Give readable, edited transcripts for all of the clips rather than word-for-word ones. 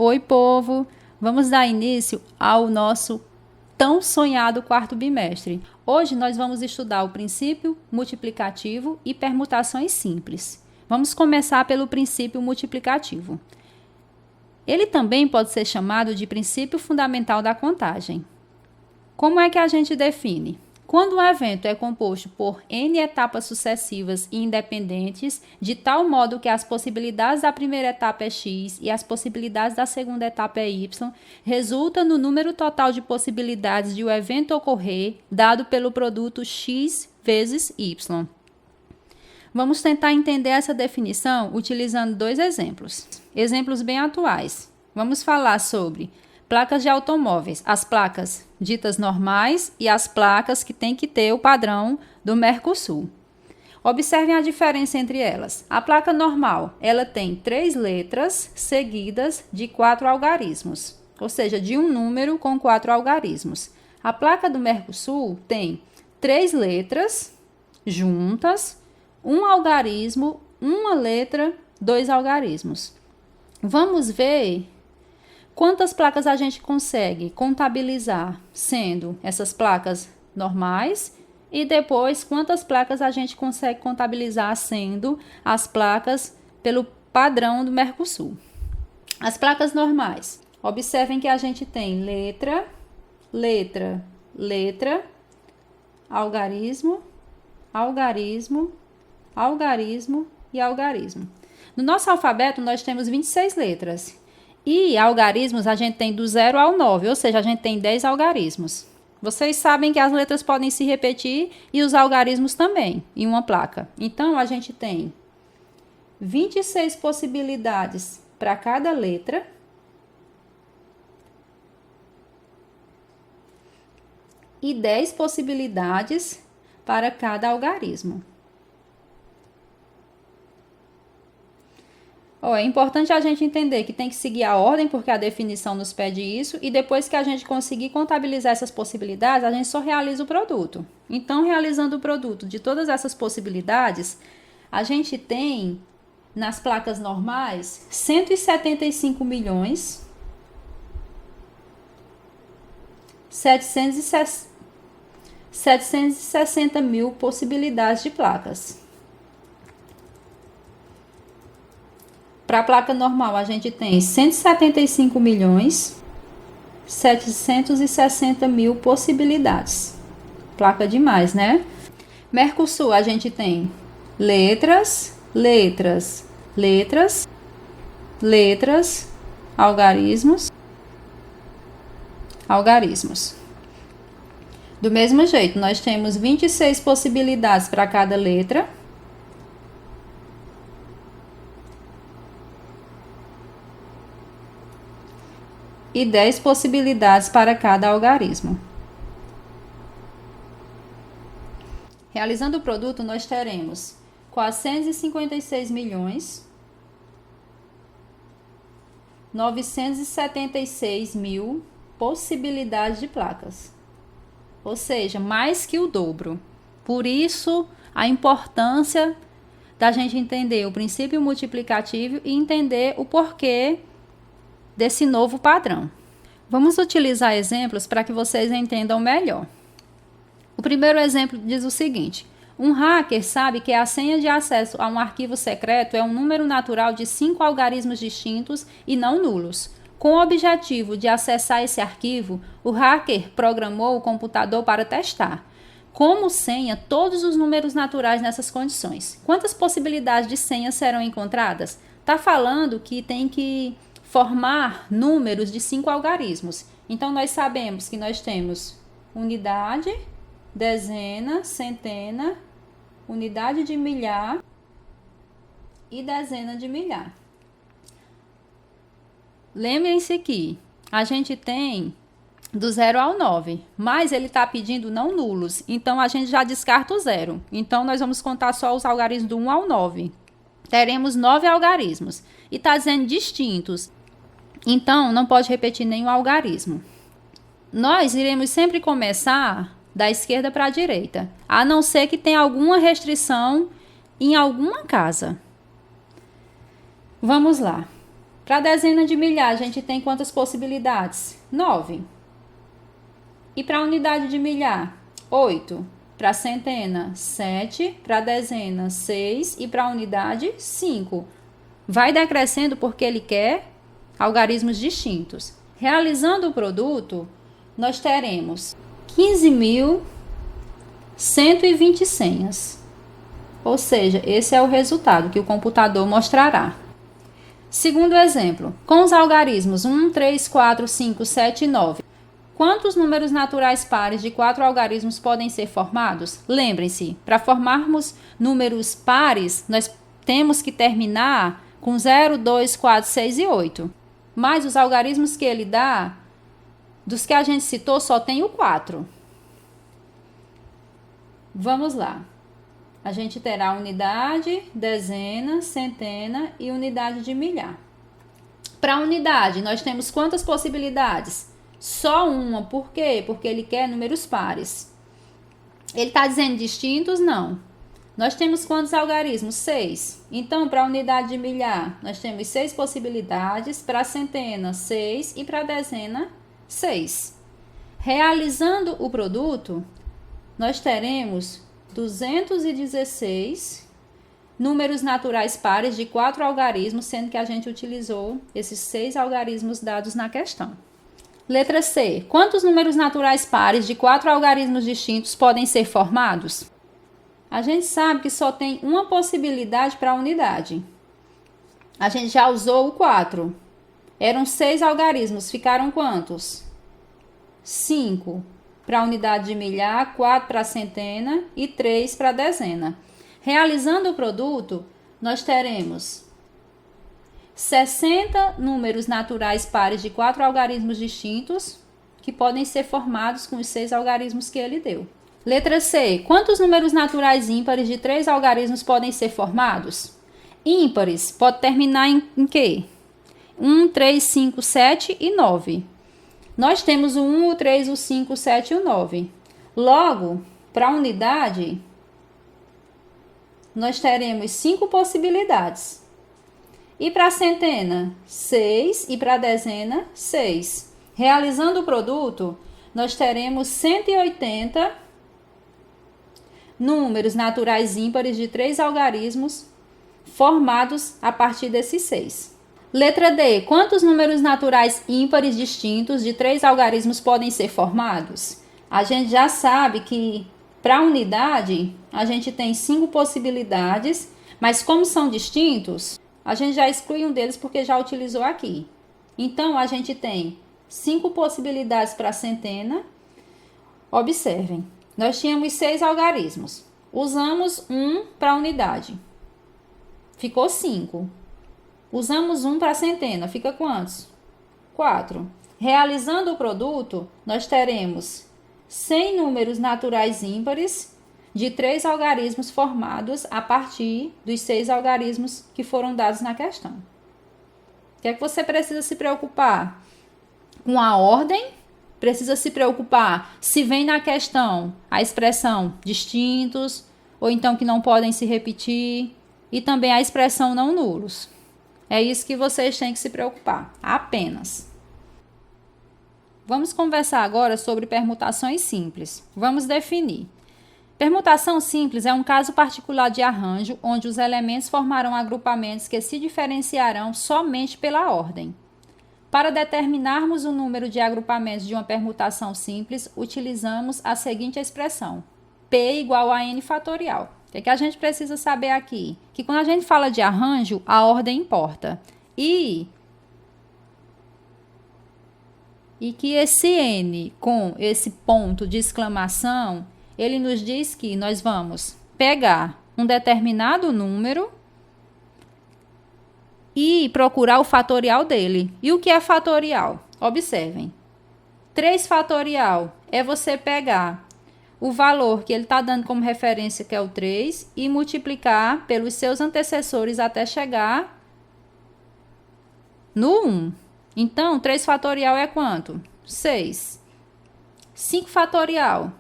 Oi, povo! Vamos dar início ao nosso tão sonhado quarto bimestre. Hoje nós vamos estudar o princípio multiplicativo e permutações simples. Vamos começar pelo princípio multiplicativo. Ele também pode ser chamado de princípio fundamental da contagem. Como é que a gente define? Quando um evento é composto por N etapas sucessivas e independentes, de tal modo que as possibilidades da primeira etapa é x e as possibilidades da segunda etapa é y, resulta no número total de possibilidades de o evento ocorrer, dado pelo produto x vezes y. Vamos tentar entender essa definição utilizando dois exemplos. Exemplos bem atuais. Vamos falar sobre placas de automóveis, as placas ditas normais e as placas que têm que ter o padrão do Mercosul. Observem a diferença entre elas. A placa normal, ela tem 3 letras seguidas de 4 algarismos, ou seja, de um número com 4 algarismos. A placa do Mercosul tem 3 letras juntas, um algarismo, uma letra, 2 algarismos. Vamos ver quantas placas a gente consegue contabilizar sendo essas placas normais e depois quantas placas a gente consegue contabilizar sendo as placas pelo padrão do Mercosul. As placas normais. Observem que a gente tem letra, letra, letra, algarismo, algarismo, algarismo e algarismo. No nosso alfabeto nós temos 26 letras. E algarismos a gente tem do 0 ao 9, ou seja, a gente tem 10 algarismos. Vocês sabem que as letras podem se repetir e os algarismos também em uma placa. Então, a gente tem 26 possibilidades para cada letra e 10 possibilidades para cada algarismo. É importante a gente entender que tem que seguir a ordem, porque a definição nos pede isso, e depois que a gente conseguir contabilizar essas possibilidades, a gente só realiza o produto. Então, realizando o produto de todas essas possibilidades, a gente tem, nas placas normais, 175 milhões 760 mil possibilidades de placas. Para a placa normal, a gente tem 175 milhões 760 mil possibilidades. Placa demais, né? Mercosul, a gente tem letras, letras, letras, letras, algarismos, algarismos. Do mesmo jeito, nós temos 26 possibilidades para cada letra. E 10 possibilidades para cada algarismo. Realizando o produto, nós teremos 456 milhões 976 mil possibilidades de placas. Ou seja, mais que o dobro. Por isso, a importância da gente entender o princípio multiplicativo e entender o porquê desse novo padrão. Vamos utilizar exemplos para que vocês entendam melhor. O primeiro exemplo diz o seguinte: um hacker sabe que a senha de acesso a um arquivo secreto é um número natural de 5 algarismos distintos e não nulos. Com o objetivo de acessar esse arquivo, o hacker programou o computador para testar como senha todos os números naturais nessas condições. Quantas possibilidades de senha serão encontradas? Está falando que tem que formar números de 5 algarismos. Então, nós sabemos que nós temos unidade, dezena, centena, unidade de milhar e dezena de milhar. Lembrem-se que a gente tem do 0 ao 9, mas ele está pedindo não nulos. Então, a gente já descarta o 0. Então, nós vamos contar só os algarismos do 1 ao 9. Teremos 9 algarismos. E está dizendo distintos. Então, não pode repetir nenhum algarismo. Nós iremos sempre começar da esquerda para a direita, a não ser que tenha alguma restrição em alguma casa. Vamos lá. Para a dezena de milhar, a gente tem quantas possibilidades? 9. E para a unidade de milhar? 8. Para a centena, 7. Para a dezena, 6. E para a unidade, 5. Vai decrescendo porque ele quer algarismos distintos. Realizando o produto, nós teremos 15.120 senhas. Ou seja, esse é o resultado que o computador mostrará. Segundo exemplo, com os algarismos 1, 3, 4, 5, 7 e 9, quantos números naturais pares de 4 algarismos podem ser formados? Lembrem-se, para formarmos números pares, nós temos que terminar com 0, 2, 4, 6 e 8. Mas os algarismos que ele dá, dos que a gente citou, só tem o 4. Vamos lá. A gente terá unidade, dezena, centena e unidade de milhar. Para a unidade, nós temos quantas possibilidades? Só uma. Por quê? Porque ele quer números pares. Ele está dizendo distintos? Não. Nós temos quantos algarismos? 6. Então, para a unidade de milhar, nós temos 6 possibilidades. Para a centena, 6. E para a dezena, 6. Realizando o produto, nós teremos 216 números naturais pares de 4 algarismos, sendo que a gente utilizou esses 6 algarismos dados na questão. Letra C. Quantos números naturais pares de 4 algarismos distintos podem ser formados? A gente sabe que só tem uma possibilidade para a unidade. A gente já usou o 4. Eram 6 algarismos. Ficaram quantos? 5 para a unidade de milhar, 4 para a centena e 3 para a dezena. Realizando o produto, nós teremos 60 números naturais pares de 4 algarismos distintos que podem ser formados com os 6 algarismos que ele deu. Letra C. Quantos números naturais ímpares de 3 algarismos podem ser formados? Ímpares pode terminar em quê? 1, 3, 5, 7 e 9. Nós temos o 1, o 3, o 5, o 7 e o 9. Logo, para a unidade, nós teremos 5 possibilidades. E para a centena, 6. E para a dezena, 6. Realizando o produto, nós teremos 180 números naturais ímpares de 3 algarismos formados a partir desses 6. Letra D. Quantos números naturais ímpares distintos de 3 algarismos podem ser formados? A gente já sabe que para a unidade a gente tem 5 possibilidades, mas como são distintos, a gente já exclui um deles porque já utilizou aqui. Então, a gente tem 5 possibilidades para a centena. Observem, nós tínhamos 6 algarismos. Usamos 1 para a unidade. Ficou 5. Usamos 1 para a centena. Fica quantos? 4. Realizando o produto, nós teremos 100 números naturais ímpares de 3 algarismos formados a partir dos 6 algarismos que foram dados na questão. O que é que você precisa se preocupar? Com a ordem, precisa se preocupar se vem na questão a expressão distintos, ou então que não podem se repetir, e também a expressão não nulos. É isso que vocês têm que se preocupar, apenas. Vamos conversar agora sobre permutações simples. Vamos definir. Permutação simples é um caso particular de arranjo onde os elementos formarão agrupamentos que se diferenciarão somente pela ordem. Para determinarmos o número de agrupamentos de uma permutação simples, utilizamos a seguinte expressão: P igual a N fatorial. O que a gente precisa saber aqui? Que quando a gente fala de arranjo, a ordem importa. E que esse N com esse ponto de exclamação, ele nos diz que nós vamos pegar um determinado número e procurar o fatorial dele. E o que é fatorial? Observem. 3 fatorial é você pegar o valor que ele está dando como referência, que é o 3, e multiplicar pelos seus antecessores até chegar no 1. Então, 3 fatorial é quanto? 6. 5 fatorial,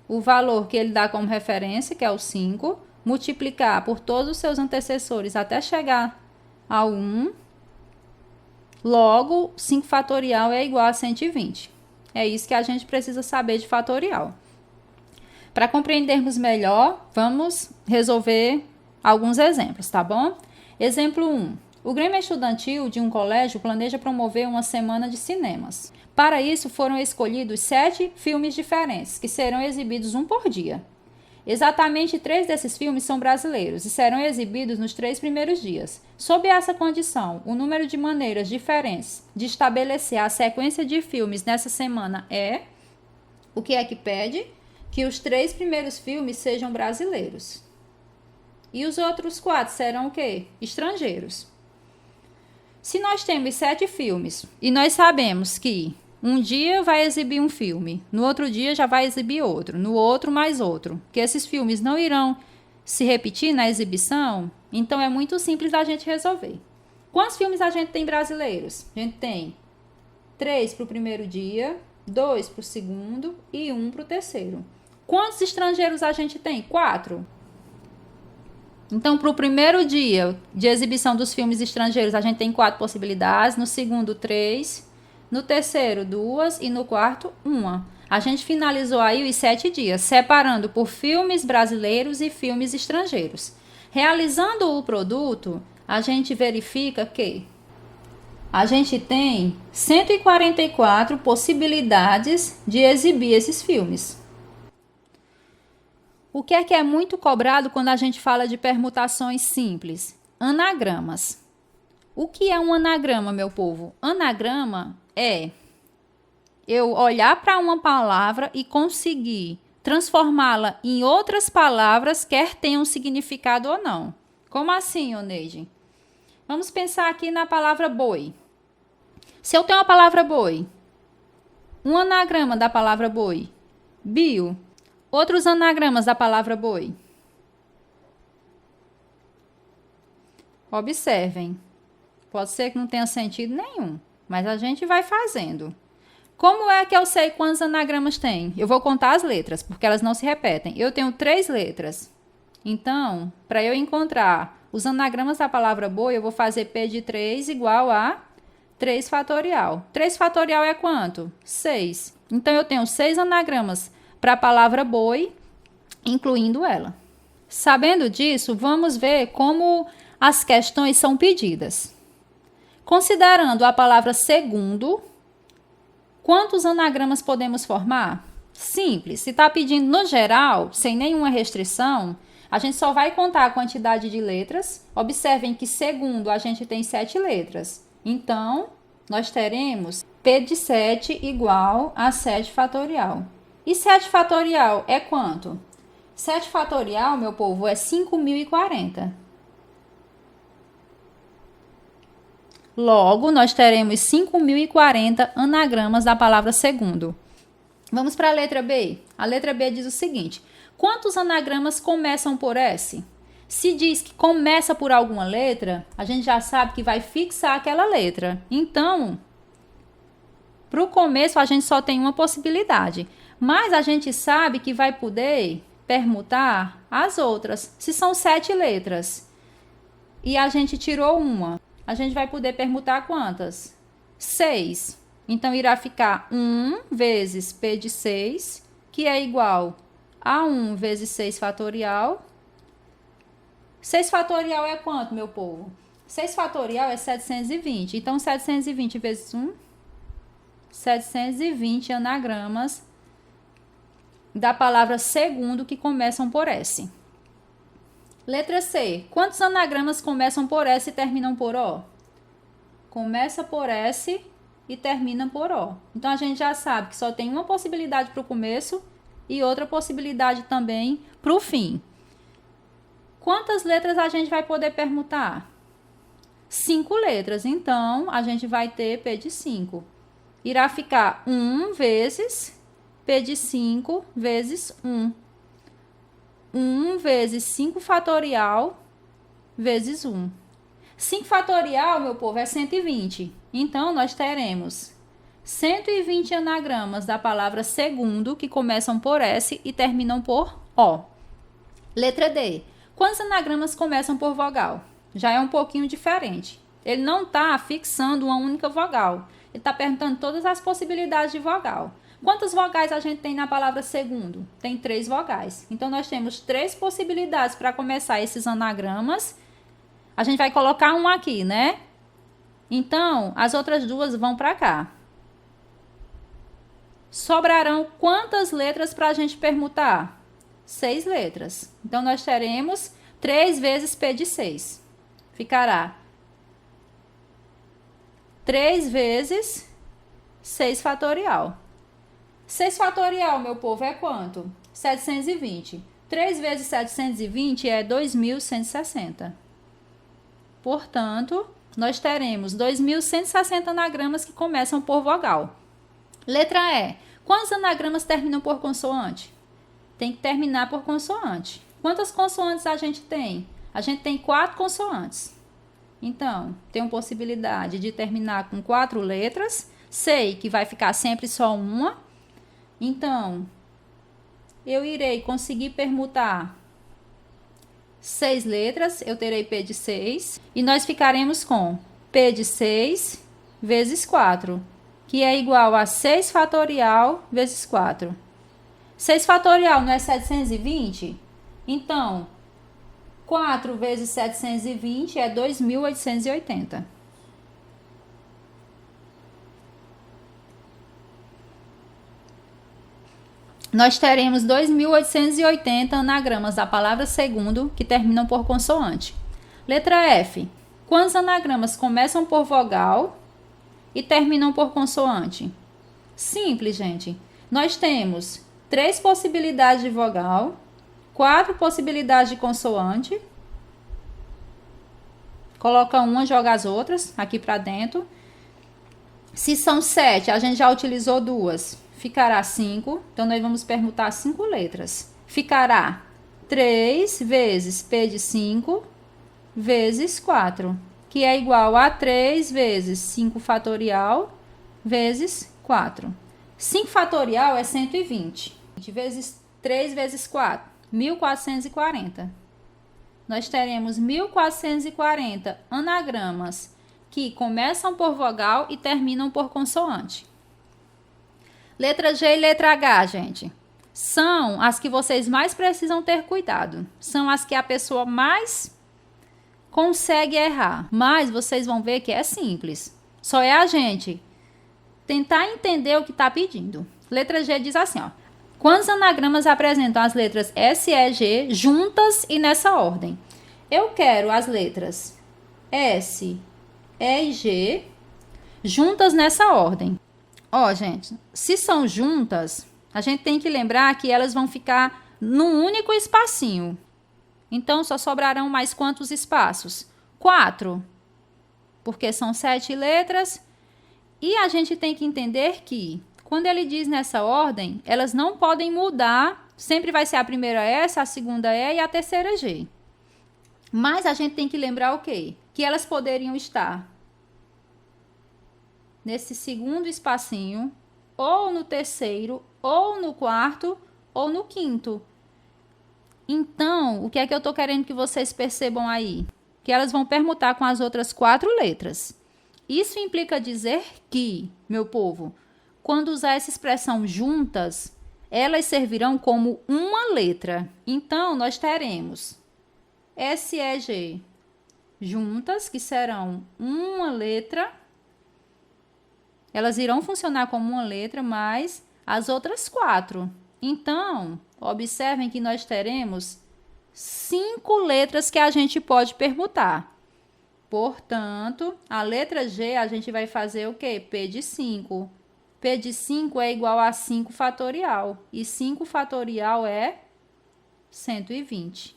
o valor que ele dá como referência, que é o 5, multiplicar por todos os seus antecessores até chegar ao 1. Logo, 5 fatorial é igual a 120. É isso que a gente precisa saber de fatorial. Para compreendermos melhor, vamos resolver alguns exemplos, tá bom? Exemplo 1. O Grêmio Estudantil de um colégio planeja promover uma semana de cinemas. Para isso, foram escolhidos 7 filmes diferentes, que serão exibidos um por dia. Exatamente 3 desses filmes são brasileiros e serão exibidos nos 3 primeiros dias. Sob essa condição, o número de maneiras diferentes de estabelecer a sequência de filmes nessa semana é... O que é que pede? Que os 3 primeiros filmes sejam brasileiros. E os outros 4 serão o quê? Estrangeiros. Se nós temos 7 filmes e nós sabemos que um dia vai exibir um filme, no outro dia já vai exibir outro, no outro mais outro, que esses filmes não irão se repetir na exibição, então é muito simples a gente resolver. Quantos filmes a gente tem brasileiros? A gente tem 3 para o primeiro dia, 2 para o segundo e 1 para o terceiro. Quantos estrangeiros a gente tem? 4. Então, para o primeiro dia de exibição dos filmes estrangeiros, a gente tem 4 possibilidades, no segundo 3, no terceiro 2 e no quarto 1. A gente finalizou aí os 7 dias, separando por filmes brasileiros e filmes estrangeiros. Realizando o produto, a gente verifica que a gente tem 144 possibilidades de exibir esses filmes. O que é muito cobrado quando a gente fala de permutações simples? Anagramas. O que é um anagrama, meu povo? Anagrama é eu olhar para uma palavra e conseguir transformá-la em outras palavras, quer tenham significado ou não. Como assim, Oneide? Vamos pensar aqui na palavra boi. Se eu tenho a palavra boi, um anagrama da palavra boi, bio. Outros anagramas da palavra boi. Observem. Pode ser que não tenha sentido nenhum, mas a gente vai fazendo. Como é que eu sei quantos anagramas tem? Eu vou contar as letras, porque elas não se repetem. Eu tenho 3 letras. Então, para eu encontrar os anagramas da palavra boi, eu vou fazer P de 3 igual a 3 fatorial. 3 fatorial é quanto? 6. Então, eu tenho 6 anagramas para a palavra boi, incluindo ela. Sabendo disso, vamos ver como as questões são pedidas. Considerando a palavra segundo, quantos anagramas podemos formar? Simples, se está pedindo no geral, sem nenhuma restrição, a gente só vai contar a quantidade de letras. Observem que segundo a gente tem 7 letras. Então, nós teremos P de 7 igual a 7 fatorial. E 7 fatorial é quanto? 7 fatorial, meu povo, é 5.040. Logo, nós teremos 5.040 anagramas da palavra segundo. Vamos para a letra B. A letra B diz o seguinte: quantos anagramas começam por S? Se diz que começa por alguma letra, a gente já sabe que vai fixar aquela letra. Então, para o começo, a gente só tem uma possibilidade. Mas a gente sabe que vai poder permutar as outras. Se são 7 letras e a gente tirou uma, a gente vai poder permutar quantas? 6. Então, irá ficar 1 vezes P de 6, que é igual a 1 vezes 6 fatorial. 6 fatorial é quanto, meu povo? 6 fatorial é 720. Então, 720 vezes 1, 720 anagramas da palavra segundo que começam por S. Letra C. Quantos anagramas começam por S e terminam por O? Começa por S e termina por O. Então, a gente já sabe que só tem uma possibilidade para o começo e outra possibilidade também para o fim. Quantas letras a gente vai poder permutar? 5 letras. Então, a gente vai ter P de 5. Irá ficar 1 vezes P de 5 vezes 1. 1 vezes 5 fatorial vezes 1. 5 fatorial, meu povo, é 120. Então, nós teremos 120 anagramas da palavra segundo, que começam por S e terminam por O. Letra D. Quantos anagramas começam por vogal? Já é um pouquinho diferente. Ele não está fixando uma única vogal. Ele está perguntando todas as possibilidades de vogal. Quantas vogais a gente tem na palavra segundo? Tem 3 vogais. Então, nós temos 3 possibilidades para começar esses anagramas. A gente vai colocar um aqui, né? Então, as outras 2 vão para cá. Sobrarão quantas letras para a gente permutar? 6 letras. Então, nós teremos 3 vezes P de 6. Ficará 3 vezes 6 fatorial. 6 fatorial, meu povo, é quanto? 720. 3 vezes 720 é 2.160. Portanto, nós teremos 2.160 anagramas que começam por vogal. Letra E. Quantos anagramas terminam por consoante? Tem que terminar por consoante. Quantas consoantes a gente tem? A gente tem 4 consoantes. Então, tenho possibilidade de terminar com 4 letras. Sei que vai ficar sempre só uma. Então, eu irei conseguir permutar 6 letras. Eu terei P de 6. E nós ficaremos com P de 6 vezes 4. Que é igual a 6 fatorial vezes 4. 6 fatorial não é 720? Então, 4 vezes 720 é 2.880. Nós teremos 2.880 anagramas da palavra segundo que terminam por consoante. Letra F. Quantos anagramas começam por vogal e terminam por consoante? Simples, gente. Nós temos 3 possibilidades de vogal, 4 possibilidades de consoante. Coloca uma, joga as outras aqui para dentro. Se são 7, a gente já utilizou 2. Ficará 5. Então, nós vamos permutar 5 letras. Ficará 3 vezes P de 5 vezes 4, que é igual a 3 vezes 5 fatorial vezes 4. 5 fatorial é 120. Vezes 3 vezes 4, 1.440. Nós teremos 1.440 anagramas que começam por vogal e terminam por consoante. Letra G e letra H, gente, são as que vocês mais precisam ter cuidado. São as que a pessoa mais consegue errar. Mas vocês vão ver que é simples. Só é a gente tentar entender o que está pedindo. Letra G diz assim, ó. Quantos anagramas apresentam as letras S, E, G juntas e nessa ordem? Eu quero as letras S, E e G juntas nessa ordem. Ó, gente, se são juntas, a gente tem que lembrar que elas vão ficar num único espacinho. Então, só sobrarão mais quantos espaços? 4, porque são 7 letras. E a gente tem que entender que, quando ele diz nessa ordem, elas não podem mudar. Sempre vai ser a primeira S, a segunda E e a terceira G. Mas a gente tem que lembrar o quê? Que elas poderiam estar nesse segundo espacinho, ou no terceiro, ou no quarto, ou no quinto. Então, o que é que eu estou querendo que vocês percebam aí? Que elas vão permutar com as outras 4 letras. Isso implica dizer que, meu povo, quando usar essa expressão juntas, elas servirão como uma letra. Então, nós teremos S, E, G juntas, que serão uma letra. Elas irão funcionar como uma letra, mas as outras 4. Então, observem que nós teremos 5 letras que a gente pode permutar. Portanto, a letra G a gente vai fazer o quê? P de 5. P de 5 é igual a 5 fatorial. E 5 fatorial é 120.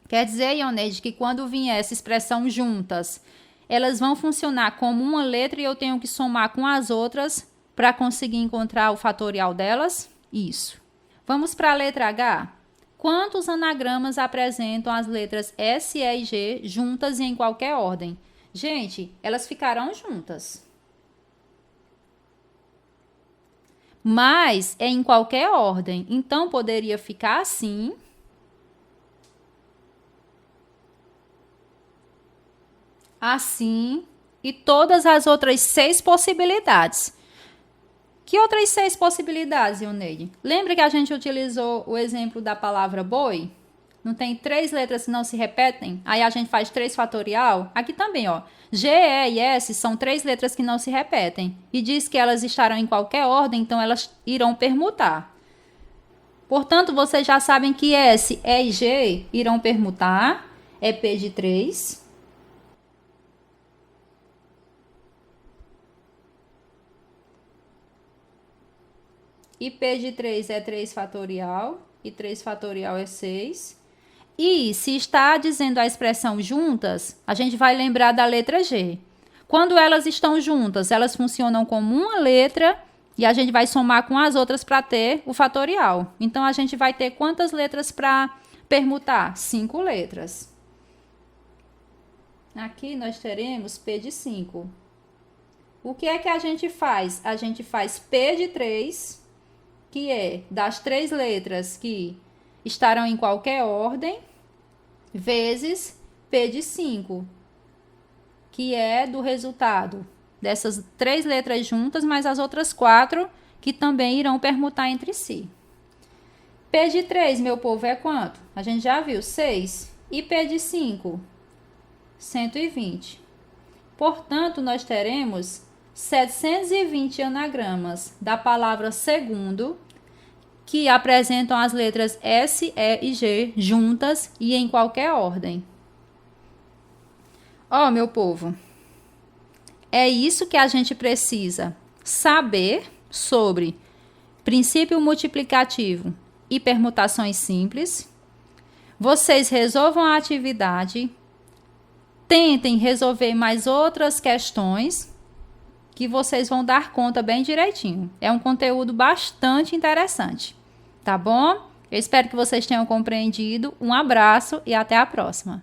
Quer dizer, Ioneide, que quando vier essa expressão juntas, elas vão funcionar como uma letra e eu tenho que somar com as outras para conseguir encontrar o fatorial delas? Isso. Vamos para a letra H? Quantos anagramas apresentam as letras S, E e G juntas e em qualquer ordem? Gente, elas ficarão juntas. Mas é em qualquer ordem. Então, poderia ficar assim. assim e todas as outras 6 possibilidades. Que outras 6 possibilidades, Ioneide? Lembra que a gente utilizou o exemplo da palavra boi? Não tem 3 letras que não se repetem? Aí a gente faz 3 fatorial. Aqui também, ó. G, E e S são 3 letras que não se repetem. E diz que elas estarão em qualquer ordem, então elas irão permutar. Portanto, vocês já sabem que S, E e G irão permutar. É P de 3. E P de 3 é 3 fatorial. E 3 fatorial é 6. E se está dizendo a expressão juntas, a gente vai lembrar da letra G. Quando elas estão juntas, elas funcionam como uma letra e a gente vai somar com as outras para ter o fatorial. Então, a gente vai ter quantas letras para permutar? 5 letras. Aqui nós teremos P de 5. O que é que a gente faz? A gente faz P de 3, que é das 3 letras que estarão em qualquer ordem, vezes P de 5, que é do resultado dessas 3 letras juntas, mais as outras 4 que também irão permutar entre si. P de 3, meu povo, é quanto? A gente já viu, 6. E P de 5? 120. Portanto, nós teremos 720 anagramas da palavra segundo, que apresentam as letras S, E e G juntas e em qualquer ordem. Ó, meu povo, é isso que a gente precisa saber sobre princípio multiplicativo e permutações simples. Vocês resolvam a atividade, tentem resolver mais outras questões que vocês vão dar conta bem direitinho. É um conteúdo bastante interessante, tá bom? Eu espero que vocês tenham compreendido. Um abraço e até a próxima.